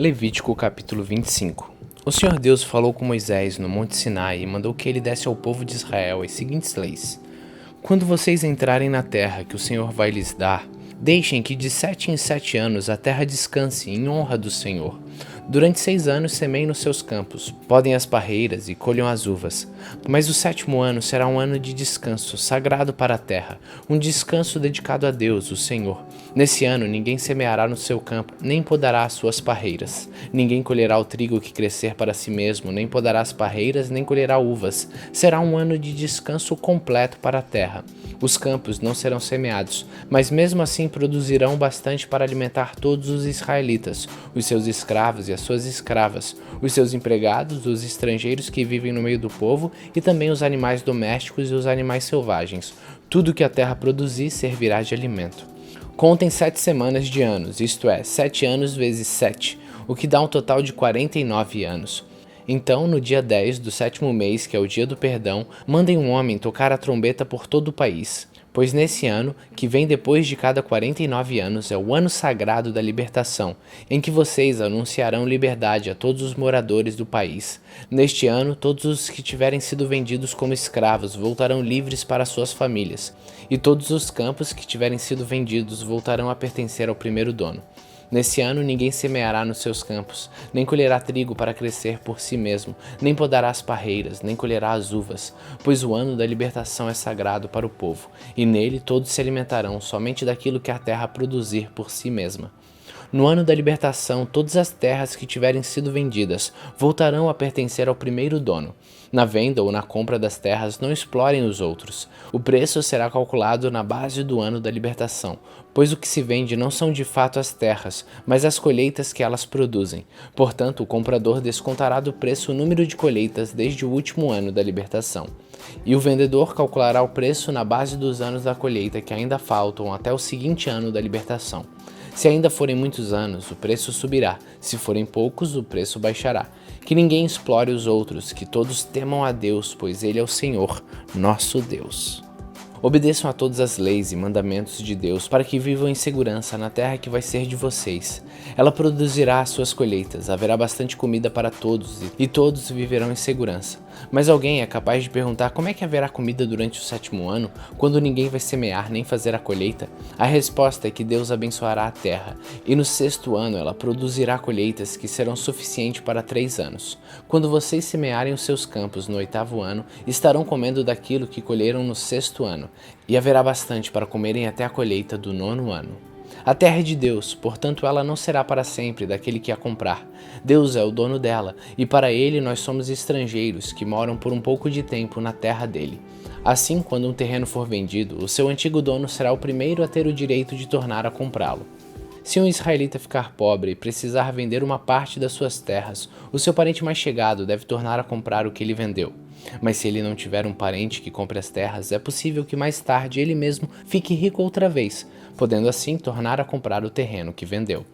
Levítico capítulo 25. O Senhor Deus falou com Moisés no Monte Sinai e mandou que ele desse ao povo de Israel as seguintes leis. Quando vocês entrarem na terra que o Senhor vai lhes dar, deixem que de 7 em 7 anos a terra descanse em honra do Senhor. Durante 6 anos semeiem nos seus campos, podem as parreiras e colham as uvas. Mas o 7º ano será um ano de descanso, sagrado para a terra, um descanso dedicado a Deus, o Senhor. Nesse ano ninguém semeará no seu campo, nem podará as suas parreiras. Ninguém colherá o trigo que crescer para si mesmo, nem podará as parreiras, nem colherá uvas. Será um ano de descanso completo para a terra. Os campos não serão semeados, mas mesmo assim produzirão bastante para alimentar todos os israelitas, os seus escravos e as suas escravas, os seus empregados, os estrangeiros que vivem no meio do povo e também os animais domésticos e os animais selvagens. Tudo que a terra produzir servirá de alimento. Contem 7 semanas de anos, isto é, 7 anos vezes 7, o que dá um total de 49 anos. Então, no dia 10 do 7º mês, que é o dia do perdão, mandem um homem tocar a trombeta por todo o país. Pois nesse ano, que vem depois de cada 49 anos, é o ano sagrado da libertação, em que vocês anunciarão liberdade a todos os moradores do país. Neste ano, todos os que tiverem sido vendidos como escravos voltarão livres para suas famílias, e todos os campos que tiverem sido vendidos voltarão a pertencer ao primeiro dono. Nesse ano ninguém semeará nos seus campos, nem colherá trigo para crescer por si mesmo, nem podará as parreiras, nem colherá as uvas, pois o ano da libertação é sagrado para o povo, e nele todos se alimentarão somente daquilo que a terra produzir por si mesma. No ano da libertação, todas as terras que tiverem sido vendidas voltarão a pertencer ao primeiro dono. Na venda ou na compra das terras, não explorem os outros. O preço será calculado na base do ano da libertação, pois o que se vende não são de fato as terras, mas as colheitas que elas produzem. Portanto, o comprador descontará do preço o número de colheitas desde o último ano da libertação. E o vendedor calculará o preço na base dos anos da colheita que ainda faltam até o seguinte ano da libertação. Se ainda forem muitos anos, o preço subirá. Se forem poucos, o preço baixará. Que ninguém explore os outros, que todos temam a Deus, pois Ele é o Senhor, nosso Deus. Obedeçam a todas as leis e mandamentos de Deus para que vivam em segurança na terra que vai ser de vocês. Ela produzirá as suas colheitas, haverá bastante comida para todos e todos viverão em segurança. Mas alguém é capaz de perguntar como é que haverá comida durante o 7º ano, quando ninguém vai semear nem fazer a colheita? A resposta é que Deus abençoará a terra, e no 6º ano ela produzirá colheitas que serão suficientes para 3 anos. Quando vocês semearem os seus campos no 8º ano, estarão comendo daquilo que colheram no 6º ano, e haverá bastante para comerem até a colheita do 9º ano. A terra é de Deus, portanto ela não será para sempre daquele que a comprar. Deus é o dono dela, e para ele nós somos estrangeiros que moram por um pouco de tempo na terra dele. Assim, quando um terreno for vendido, o seu antigo dono será o primeiro a ter o direito de tornar a comprá-lo. Se um israelita ficar pobre e precisar vender uma parte das suas terras, o seu parente mais chegado deve tornar a comprar o que ele vendeu. Mas se ele não tiver um parente que compre as terras, é possível que mais tarde ele mesmo fique rico outra vez, podendo assim tornar a comprar o terreno que vendeu.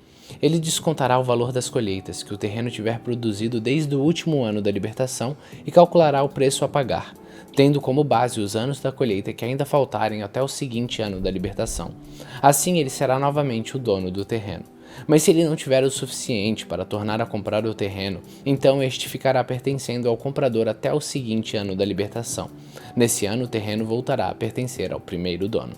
Ele descontará o valor das colheitas que o terreno tiver produzido desde o último ano da libertação e calculará o preço a pagar, tendo como base os anos da colheita que ainda faltarem até o seguinte ano da libertação. Assim ele será novamente o dono do terreno. Mas se ele não tiver o suficiente para tornar a comprar o terreno, então este ficará pertencendo ao comprador até o seguinte ano da libertação. Nesse ano o terreno voltará a pertencer ao primeiro dono.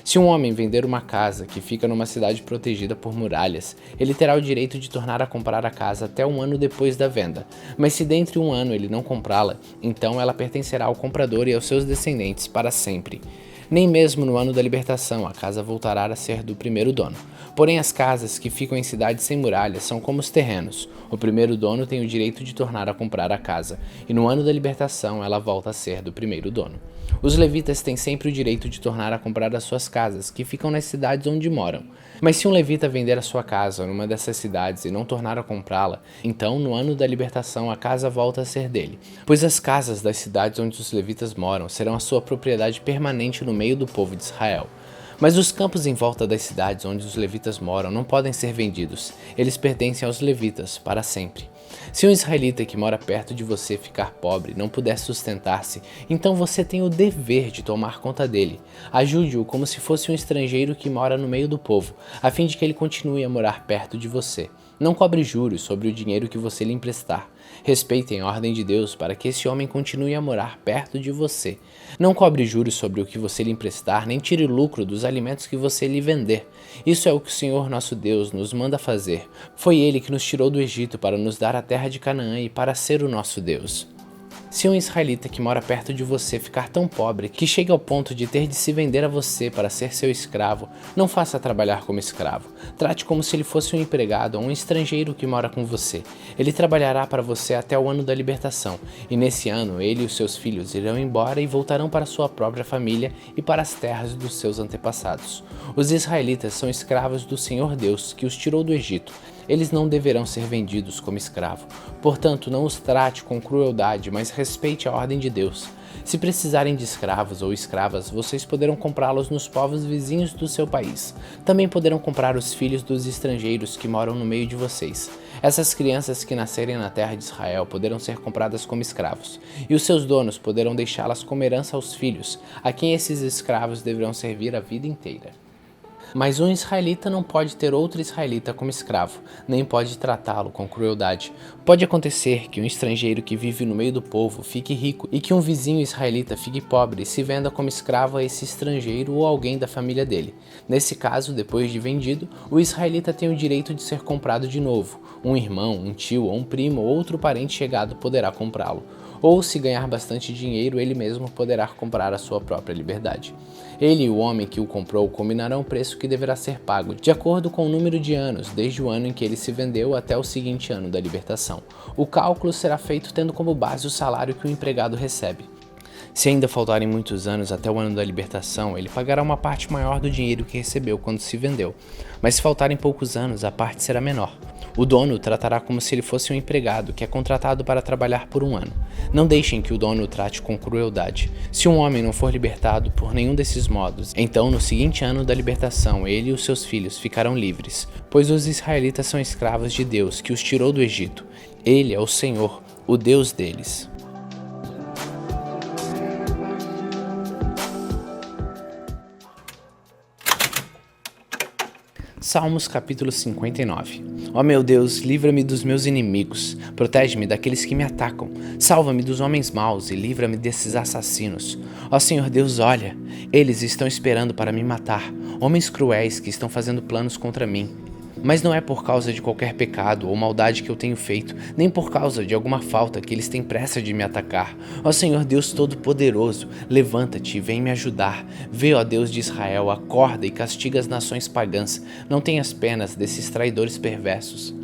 Se um homem vender uma casa que fica numa cidade protegida por muralhas, ele terá o direito de tornar a comprar a casa até um ano depois da venda. Mas se dentro de um ano ele não comprá-la, então ela pertencerá ao comprador e aos seus descendentes para sempre. Nem mesmo no ano da libertação a casa voltará a ser do primeiro dono. Porém, as casas que ficam em cidades sem muralhas são como os terrenos. O primeiro dono tem o direito de tornar a comprar a casa, e no ano da libertação ela volta a ser do primeiro dono. Os levitas têm sempre o direito de tornar a comprar as suas casas, que ficam nas cidades onde moram. Mas se um levita vender a sua casa numa dessas cidades e não tornar a comprá-la, então no ano da libertação a casa volta a ser dele, pois as casas das cidades onde os levitas moram serão a sua propriedade permanente no meio do povo de Israel. Mas os campos em volta das cidades onde os levitas moram não podem ser vendidos. Eles pertencem aos levitas para sempre. Se um israelita que mora perto de você ficar pobre e não puder sustentar-se, então você tem o dever de tomar conta dele. Ajude-o como se fosse um estrangeiro que mora no meio do povo, a fim de que ele continue a morar perto de você. Não cobre juros sobre o dinheiro que você lhe emprestar. Respeitem a ordem de Deus para que esse homem continue a morar perto de você. Não cobre juros sobre o que você lhe emprestar, nem tire lucro dos alimentos que você lhe vender. Isso é o que o Senhor nosso Deus nos manda fazer. Foi Ele que nos tirou do Egito para nos dar a terra de Canaã e para ser o nosso Deus. Se um israelita que mora perto de você ficar tão pobre que chega ao ponto de ter de se vender a você para ser seu escravo, não faça trabalhar como escravo. Trate como se ele fosse um empregado ou um estrangeiro que mora com você. Ele trabalhará para você até o ano da libertação, e nesse ano ele e os seus filhos irão embora e voltarão para sua própria família e para as terras dos seus antepassados. Os israelitas são escravos do Senhor Deus, que os tirou do Egito. Eles não deverão ser vendidos como escravo. Portanto, não os trate com crueldade, mas respeite a ordem de Deus. Se precisarem de escravos ou escravas, vocês poderão comprá-los nos povos vizinhos do seu país. Também poderão comprar os filhos dos estrangeiros que moram no meio de vocês. Essas crianças que nascerem na terra de Israel poderão ser compradas como escravos, e os seus donos poderão deixá-las como herança aos filhos, a quem esses escravos deverão servir a vida inteira. Mas um israelita não pode ter outro israelita como escravo, nem pode tratá-lo com crueldade. Pode acontecer que um estrangeiro que vive no meio do povo fique rico e que um vizinho israelita fique pobre e se venda como escravo a esse estrangeiro ou alguém da família dele. Nesse caso, depois de vendido, o israelita tem o direito de ser comprado de novo. Um irmão, um tio ou um primo ou outro parente chegado poderá comprá-lo. Ou, se ganhar bastante dinheiro, ele mesmo poderá comprar a sua própria liberdade. Ele e o homem que o comprou combinarão o preço que deverá ser pago, de acordo com o número de anos, desde o ano em que ele se vendeu até o seguinte ano da libertação. O cálculo será feito tendo como base o salário que o empregado recebe. Se ainda faltarem muitos anos até o ano da libertação, ele pagará uma parte maior do dinheiro que recebeu quando se vendeu. Mas se faltarem poucos anos, a parte será menor. O dono o tratará como se ele fosse um empregado que é contratado para trabalhar por um ano. Não deixem que o dono o trate com crueldade. Se um homem não for libertado por nenhum desses modos, então no seguinte ano da libertação ele e os seus filhos ficarão livres, pois os israelitas são escravos de Deus, que os tirou do Egito. Ele é o Senhor, o Deus deles. Salmos capítulo 59. Ó meu Deus, livra-me dos meus inimigos, protege-me daqueles que me atacam, salva-me dos homens maus e livra-me desses assassinos. Ó Senhor Deus, olha, eles estão esperando para me matar, homens cruéis que estão fazendo planos contra mim. Mas não é por causa de qualquer pecado ou maldade que eu tenho feito, nem por causa de alguma falta que eles têm pressa de me atacar. Ó Senhor Deus Todo-Poderoso, levanta-te e vem me ajudar. Vê, ó Deus de Israel, acorda e castiga as nações pagãs. Não tenhas penas desses traidores perversos.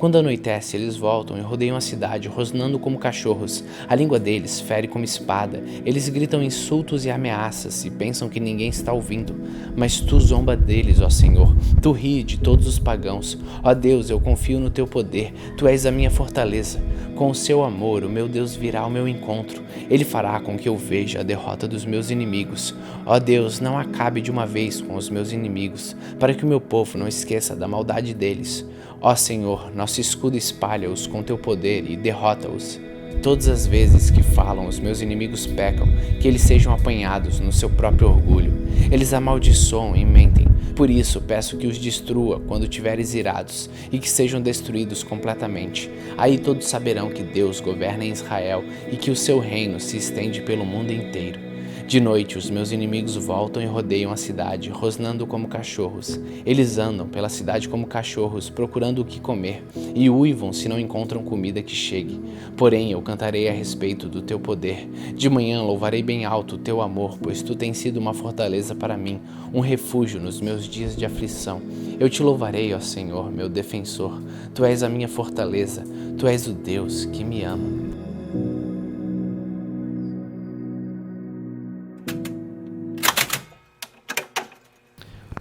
Quando anoitece, eles voltam e rodeiam a cidade, rosnando como cachorros. A língua deles fere como espada. Eles gritam insultos e ameaças e pensam que ninguém está ouvindo. Mas tu zomba deles, ó Senhor. Tu ri de todos os pagãos. Ó Deus, eu confio no teu poder. Tu és a minha fortaleza. Com o seu amor, o meu Deus virá ao meu encontro. Ele fará com que eu veja a derrota dos meus inimigos. Ó Deus, não acabe de uma vez com os meus inimigos, para que o meu povo não esqueça da maldade deles. Ó Senhor, nosso escudo espalha-os com teu poder e derrota-os. Todas as vezes que falam, os meus inimigos pecam, que eles sejam apanhados no seu próprio orgulho. Eles amaldiçoam e mentem. Por isso, peço que os destrua quando tiveres irados e que sejam destruídos completamente. Aí todos saberão que Deus governa em Israel e que o seu reino se estende pelo mundo inteiro. De noite, os meus inimigos voltam e rodeiam a cidade, rosnando como cachorros. Eles andam pela cidade como cachorros, procurando o que comer, e uivam se não encontram comida que chegue. Porém, eu cantarei a respeito do teu poder. De manhã louvarei bem alto o teu amor, pois tu tens sido uma fortaleza para mim, um refúgio nos meus dias de aflição. Eu te louvarei, ó Senhor, meu defensor. Tu és a minha fortaleza, tu és o Deus que me ama.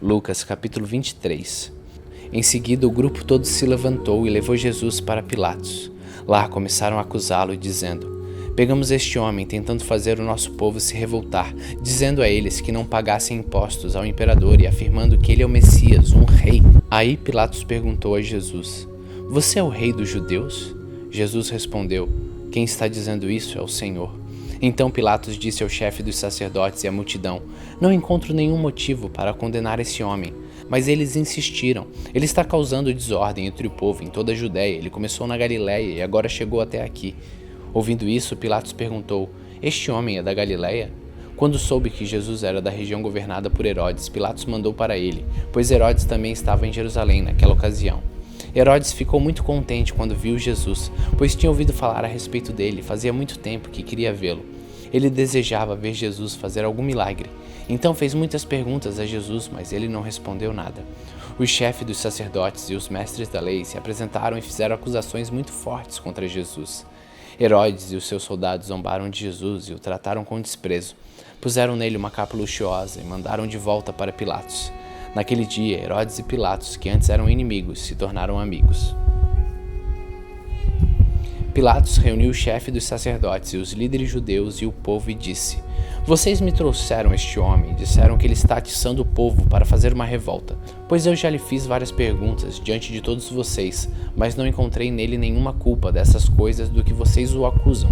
Lucas capítulo 23. Em seguida o grupo todo se levantou e levou Jesus para Pilatos. Lá começaram a acusá-lo, dizendo: Pegamos este homem tentando fazer o nosso povo se revoltar, dizendo a eles que não pagassem impostos ao imperador e afirmando que ele é o Messias, um rei. Aí Pilatos perguntou a Jesus: Você é o rei dos judeus? Jesus respondeu: Quem está dizendo isso é o Senhor. Então Pilatos disse ao chefe dos sacerdotes e à multidão: Não encontro nenhum motivo para condenar esse homem. Mas eles insistiram. Ele está causando desordem entre o povo em toda a Judéia. Ele começou na Galiléia e agora chegou até aqui. Ouvindo isso, Pilatos perguntou: Este homem é da Galiléia? Quando soube que Jesus era da região governada por Herodes, Pilatos mandou para ele, pois Herodes também estava em Jerusalém naquela ocasião. Herodes ficou muito contente quando viu Jesus, pois tinha ouvido falar a respeito dele, fazia muito tempo que queria vê-lo. Ele desejava ver Jesus fazer algum milagre. Então fez muitas perguntas a Jesus, mas ele não respondeu nada. O chefe dos sacerdotes e os mestres da lei se apresentaram e fizeram acusações muito fortes contra Jesus. Herodes e os seus soldados zombaram de Jesus e o trataram com desprezo. Puseram nele uma capa luxuosa e mandaram de volta para Pilatos. Naquele dia, Herodes e Pilatos, que antes eram inimigos, se tornaram amigos. Pilatos reuniu o chefe dos sacerdotes e os líderes judeus e o povo e disse: Vocês me trouxeram este homem e disseram que ele está atiçando o povo para fazer uma revolta. Pois eu já lhe fiz várias perguntas diante de todos vocês, mas não encontrei nele nenhuma culpa dessas coisas do que vocês o acusam.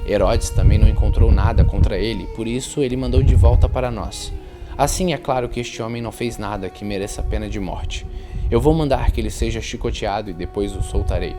Herodes também não encontrou nada contra ele, por isso ele mandou de volta para nós. Assim é claro que este homem não fez nada que mereça a pena de morte. Eu vou mandar que ele seja chicoteado e depois o soltarei.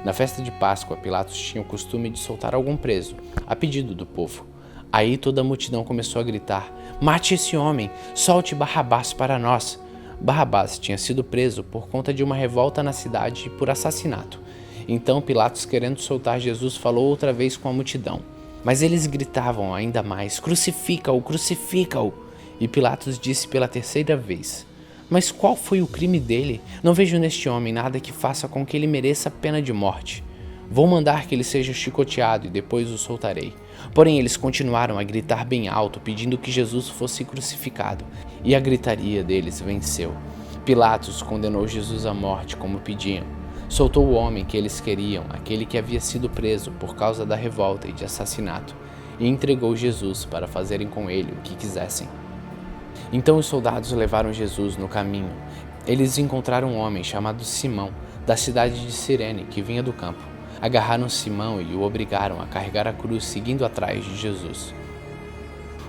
Na festa de Páscoa, Pilatos tinha o costume de soltar algum preso, a pedido do povo. Aí toda a multidão começou a gritar: Mate esse homem! Solte Barrabás para nós! Barrabás tinha sido preso por conta de uma revolta na cidade por assassinato. Então Pilatos, querendo soltar Jesus, falou outra vez com a multidão. Mas eles gritavam ainda mais: Crucifica-o! Crucifica-o! E Pilatos disse pela terceira vez: Mas qual foi o crime dele? Não vejo neste homem nada que faça com que ele mereça pena de morte. Vou mandar que ele seja chicoteado e depois o soltarei. Porém eles continuaram a gritar bem alto, pedindo que Jesus fosse crucificado, e a gritaria deles venceu. Pilatos condenou Jesus à morte como pediam. Soltou o homem que eles queriam, aquele que havia sido preso por causa da revolta e de assassinato, e entregou Jesus para fazerem com ele o que quisessem. Então os soldados levaram Jesus no caminho. Eles encontraram um homem chamado Simão, da cidade de Cirene, que vinha do campo. Agarraram Simão e o obrigaram a carregar a cruz, seguindo atrás de Jesus.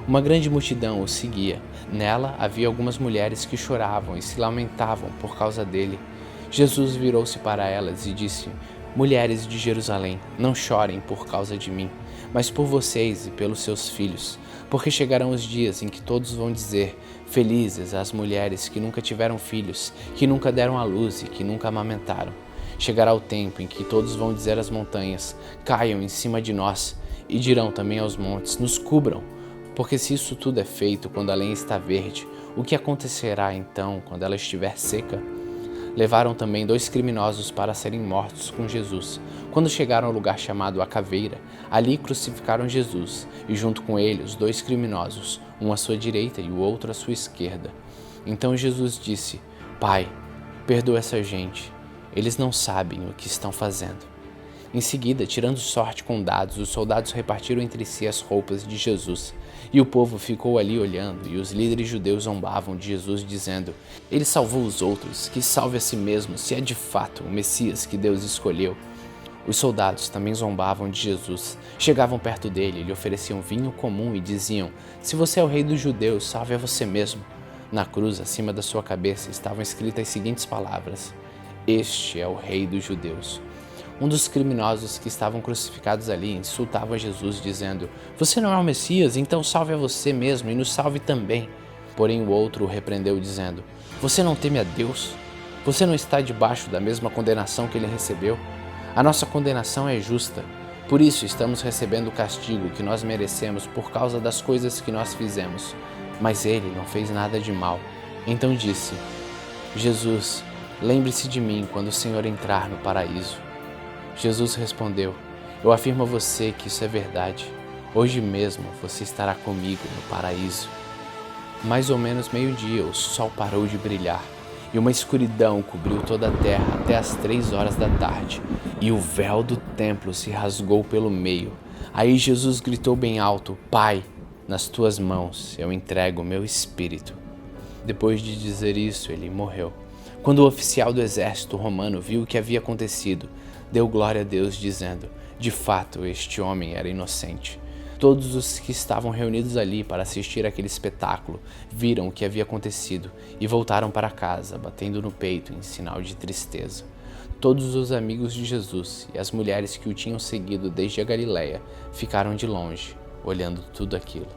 Uma grande multidão o seguia. Nela havia algumas mulheres que choravam e se lamentavam por causa dele. Jesus virou-se para elas e disse: Mulheres de Jerusalém, não chorem por causa de mim, mas por vocês e pelos seus filhos, porque chegarão os dias em que todos vão dizer: Felizes as mulheres que nunca tiveram filhos, que nunca deram à luz e que nunca amamentaram. Chegará o tempo em que todos vão dizer às montanhas: Caiam em cima de nós, e dirão também aos montes: Nos cubram. Porque se isso tudo é feito quando a lenha está verde, o que acontecerá então quando ela estiver seca? Levaram também 2 criminosos para serem mortos com Jesus. Quando chegaram ao lugar chamado A Caveira, ali crucificaram Jesus, e junto com ele os 2 criminosos, um à sua direita e o outro à sua esquerda. Então Jesus disse: Pai, perdoa essa gente. Eles não sabem o que estão fazendo. Em seguida, tirando sorte com dados, os soldados repartiram entre si as roupas de Jesus. E o povo ficou ali olhando, e os líderes judeus zombavam de Jesus, dizendo: Ele salvou os outros, que salve a si mesmo, se é de fato o Messias que Deus escolheu. Os soldados também zombavam de Jesus. Chegavam perto dele e lhe ofereciam vinho comum e diziam: Se você é o rei dos judeus, salve a você mesmo. Na cruz, acima da sua cabeça, estavam escritas as seguintes palavras: Este é o rei dos judeus. Um dos criminosos que estavam crucificados ali insultava Jesus, dizendo: Você não é o Messias, então salve a você mesmo e nos salve também. Porém o outro o repreendeu, dizendo: Você não teme a Deus? Você não está debaixo da mesma condenação que ele recebeu? A nossa condenação é justa. Por isso estamos recebendo o castigo que nós merecemos por causa das coisas que nós fizemos. Mas ele não fez nada de mal. Então disse: Jesus, lembre-se de mim quando o Senhor entrar no paraíso. Jesus respondeu: Eu afirmo a você que isso é verdade. Hoje mesmo você estará comigo no paraíso. Mais ou menos meio-dia, o sol parou de brilhar, e uma escuridão cobriu toda a terra até as 3 horas da tarde, e o véu do templo se rasgou pelo meio. Aí Jesus gritou bem alto: Pai, nas tuas mãos eu entrego o meu espírito. Depois de dizer isso, ele morreu. Quando o oficial do exército romano viu o que havia acontecido, deu glória a Deus, dizendo: de fato, este homem era inocente. Todos os que estavam reunidos ali para assistir àquele espetáculo viram o que havia acontecido e voltaram para casa, batendo no peito em sinal de tristeza. Todos os amigos de Jesus e as mulheres que o tinham seguido desde a Galiléia ficaram de longe, olhando tudo aquilo.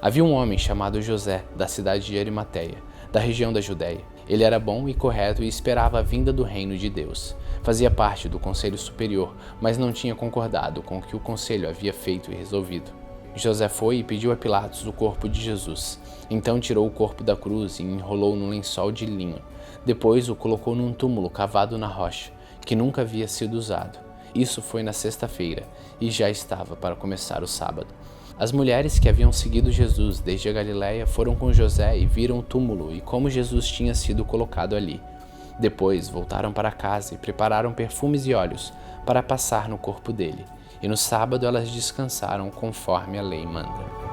Havia um homem chamado José, da cidade de Arimateia, da região da Judéia. Ele era bom e correto e esperava a vinda do reino de Deus. Fazia parte do conselho superior, mas não tinha concordado com o que o conselho havia feito e resolvido. José foi e pediu a Pilatos o corpo de Jesus. Então tirou o corpo da cruz e enrolou num lençol de linho. Depois o colocou num túmulo cavado na rocha, que nunca havia sido usado. Isso foi na sexta-feira, e já estava para começar o sábado. As mulheres que haviam seguido Jesus desde a Galiléia foram com José e viram o túmulo e como Jesus tinha sido colocado ali. Depois voltaram para casa e prepararam perfumes e óleos para passar no corpo dele. E no sábado elas descansaram conforme a lei manda.